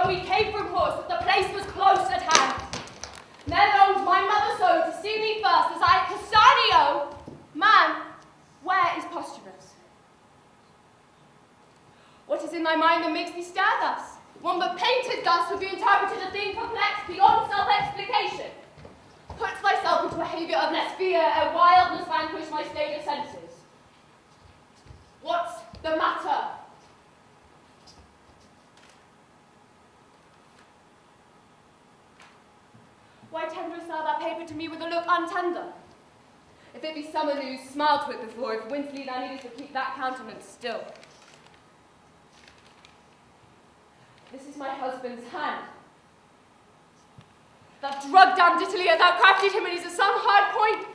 though we came from horse, that the place was close at hand. There longed my mother so to see me first, as I, Casanio, man, where is Posthumus? What is in thy mind that makes thee stare thus? One but painted thus would be interpreted a thing perplexed beyond self-explication. Put thyself into behaviour of less fear, and wildness vanquish my state of senses. What's the matter? Why tenderest thou that paper to me with a look untender? If it be summer news, smile to it before, if winsly thou needest to keep that countenance still. This is my husband's hand. That drug damned Italy as thou crafted him, and is at some hard point.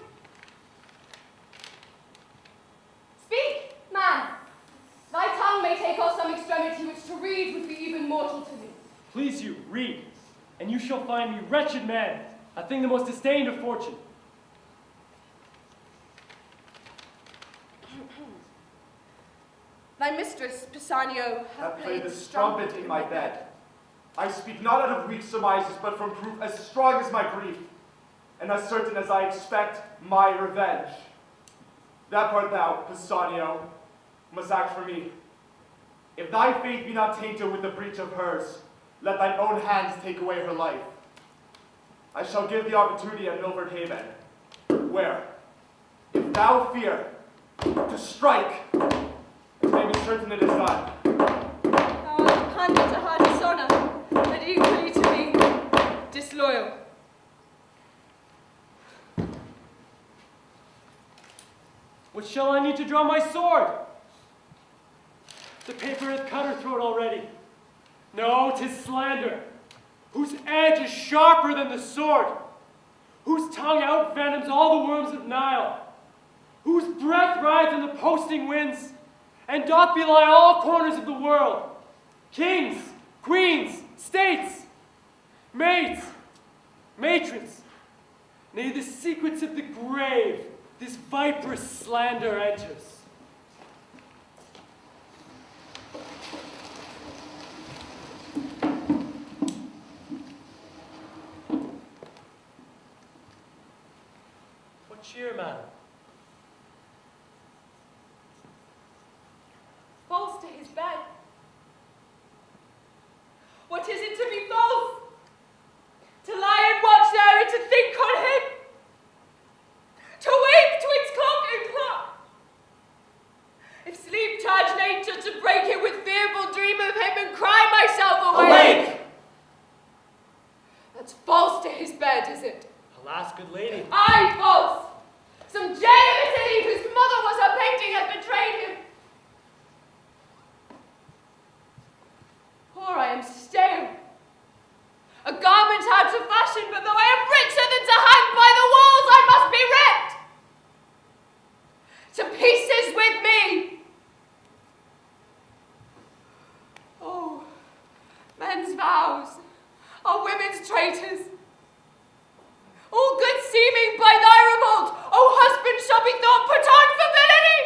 Speak, man. Thy tongue may take off some extremity which to read would be even mortal to me. Please you, read, and you shall find me wretched man, a thing the most disdained of fortune. Thy mistress, Pisanio, hath played the strumpet in my bed. I speak not out of weak surmises, but from proof as strong as my grief, and as certain as I expect my revenge. That part thou, Pisanio, must act for me. If thy faith be not tainted with the breach of hers, let thine own hands take away her life. I shall give the opportunity at Milford Haven, where, if thou fear, to strike, it may be certain it is done. Thou art pandit to her dishonour, and equally to me, disloyal. What shall I need to draw my sword? The paper hath cut her throat already. No, 'tis slander, whose edge is sharper than the sword, whose tongue outvenoms all the worms of Nile, whose breath rides in the posting winds, and doth belie all corners of the world, kings, queens, states, maids, matrons, nay, the secrets of the grave, this viperous slander enters. What cheer, madam? False to his bed. What is it to be false? To lie and watch there and to think on him? To wake twixt clock and clock? If sleep charge nature to break it with fearful dream of him and cry myself awake. That's false to his bed, is it? Alas, good lady. Aye, false. Some jade of Italy whose mother was her painting has betrayed him. Poor I am stale, a garment out of fashion, but though I am richer than to hang by the walls, I must be ripped to pieces with me. Oh, men's vows are women's traitors. All good seeming by thy revolt, O husband, shall be thought put on for villainy.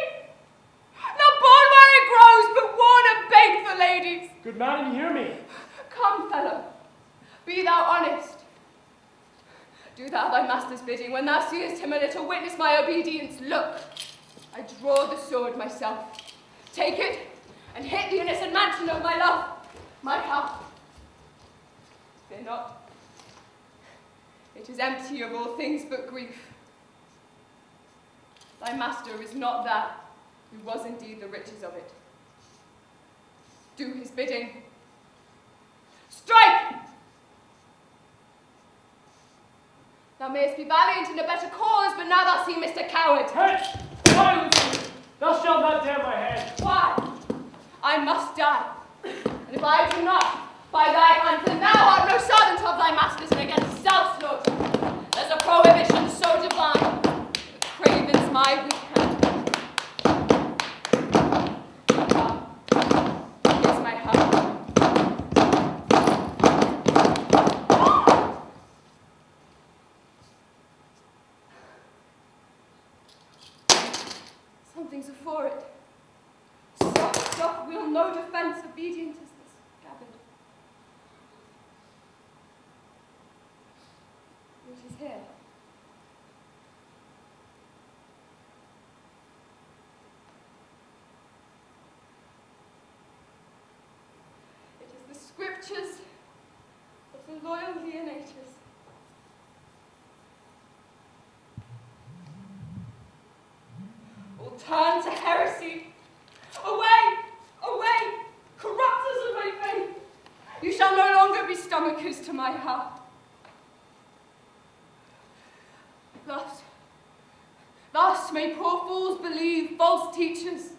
Not born where it grows, but worn and baked for ladies. Good madam, hear me. Come, fellow, be thou honest. Do thou thy master's bidding. When thou seest him a little, witness my obedience. Look, I draw the sword myself. Take it, and hit the innocent mansion of my love, my heart. Fear not. It is empty of all things but grief. Thy master is not that who was indeed the riches of it. Do his bidding. Strike! Thou mayest be valiant in a better cause, but now thou seemest a coward. Hey! Silence! Thou shalt not dare my hand. Why? I must die. And if I do not, by thy hand, then thou art no servant of thy master's, and against self-slaughter. There's a prohibition so divine, that cravens my weak hand. Here's my heart. Something's afore it. Soft will no defence, obedient as this gathered. It is here. It is the scriptures of the loyal Leonatus. All turn to heresy. Away! Away! Corrupters of my faith! You shall no longer be stomachers to my heart. Thus may poor fools believe false teachers.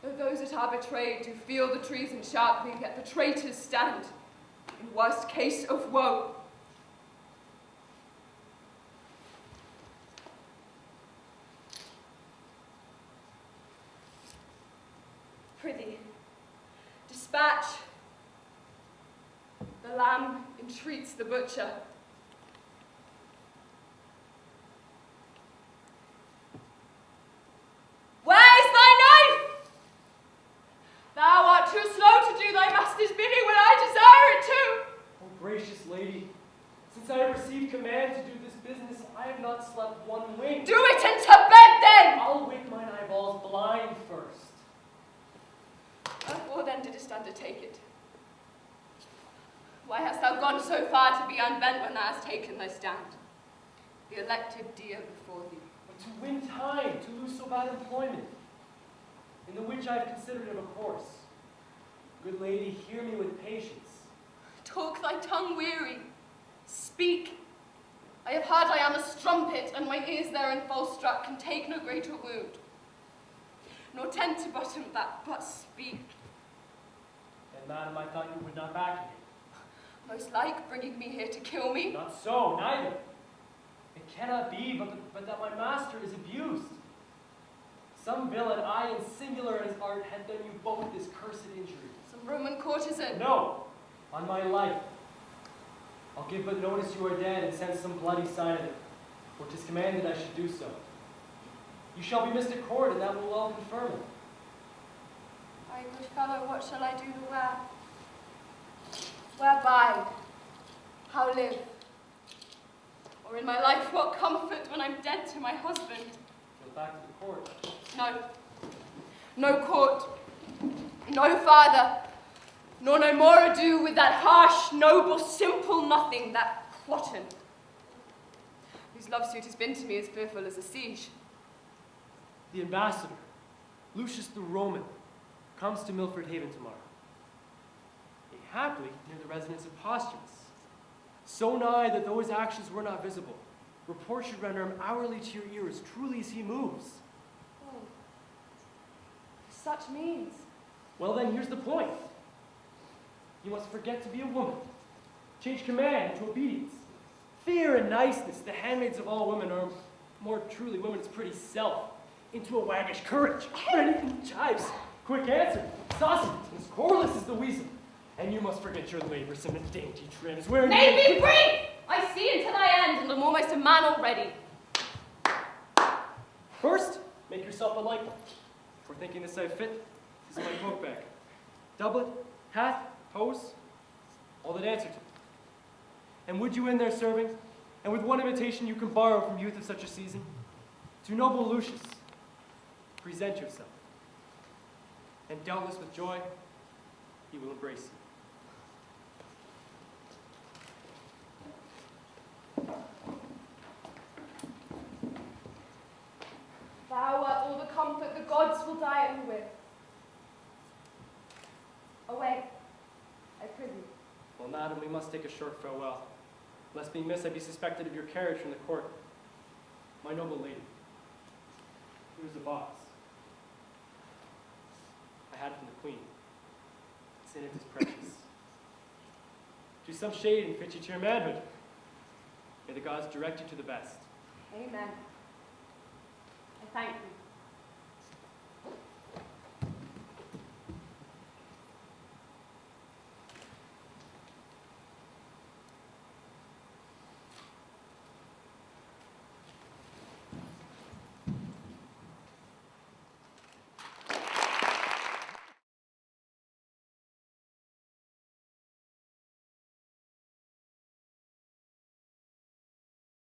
Though those that are betrayed do feel the treason sharply, yet the traitors stand in worst case of woe. Prithee, dispatch. The lamb entreats the butcher. Where is thy knife? Thou art too slow to do thy master's bidding when I desire it too. Oh, gracious lady, since I have received command to do this business, I have not slept one wink. Do it and to bed then! I'll wake mine eyeballs blind first. Wherefore then didst undertake it? Why hast thou gone so far to be unbent when thou hast taken thy stand? The elected deer before thee. But to win time, to lose so bad employment, in the which I have considered it a course. Good lady, hear me with patience. Talk thy tongue weary. Speak. I have heard I am a strumpet, and mine ears therein false struck can take no greater wound. Nor tend to bottom that, but speak. And madam, I thought you would not back me. Most like bringing me here to kill me. Not so, neither. It cannot be, but that my master is abused. Some villain, I in singular in his art, had done you both this cursed injury. Some Roman courtesan. No, on my life. I'll give but notice you are dead and send some bloody sign of it, for 'tis commanded I should do so. You shall be missed at court, and that will well confirm it. Ay, good fellow, what shall I do to wear? Where bide? How live? Or in my life, what comfort when I'm dead to my husband? Go back to the court. No. No court. No father. Nor no more ado with that harsh, noble, simple nothing, that Cloten, whose love suit has been to me as fearful as a siege. The ambassador, Lucius the Roman, comes to Milford Haven tomorrow. Haply near the residence of Posthumus, so nigh that though his actions were not visible, report should render him hourly to your ear as truly as he moves. Oh, such means. Well then, here's the point. You must forget to be a woman. Change command into obedience. Fear and niceness, the handmaids of all women, are more truly women's pretty self, into a waggish courage, ready in chives. Quick answer, saucy, as coreless as the weasel. And you must forget your labors in the dainty trims, where May be brief! I see into thy end, and am almost a man already. First, make yourself a light one. For thinking this I fit, this is my cloak bag. Doublet, hat, hose, all that answer to it. And would you in there serving, and with one invitation you can borrow from youth of such a season, to noble Lucius, present yourself. And doubtless with joy, he will embrace you. Thou art all the comfort the gods will diet me with. Away, I prithee. Well, madam, we must take a short farewell, lest being missed I be suspected of your carriage from the court. My noble lady, here's a box. I had from the queen. It's in it is precious. Do some shade and fit you to your manhood. May the gods direct you to the best. Amen. I thank you.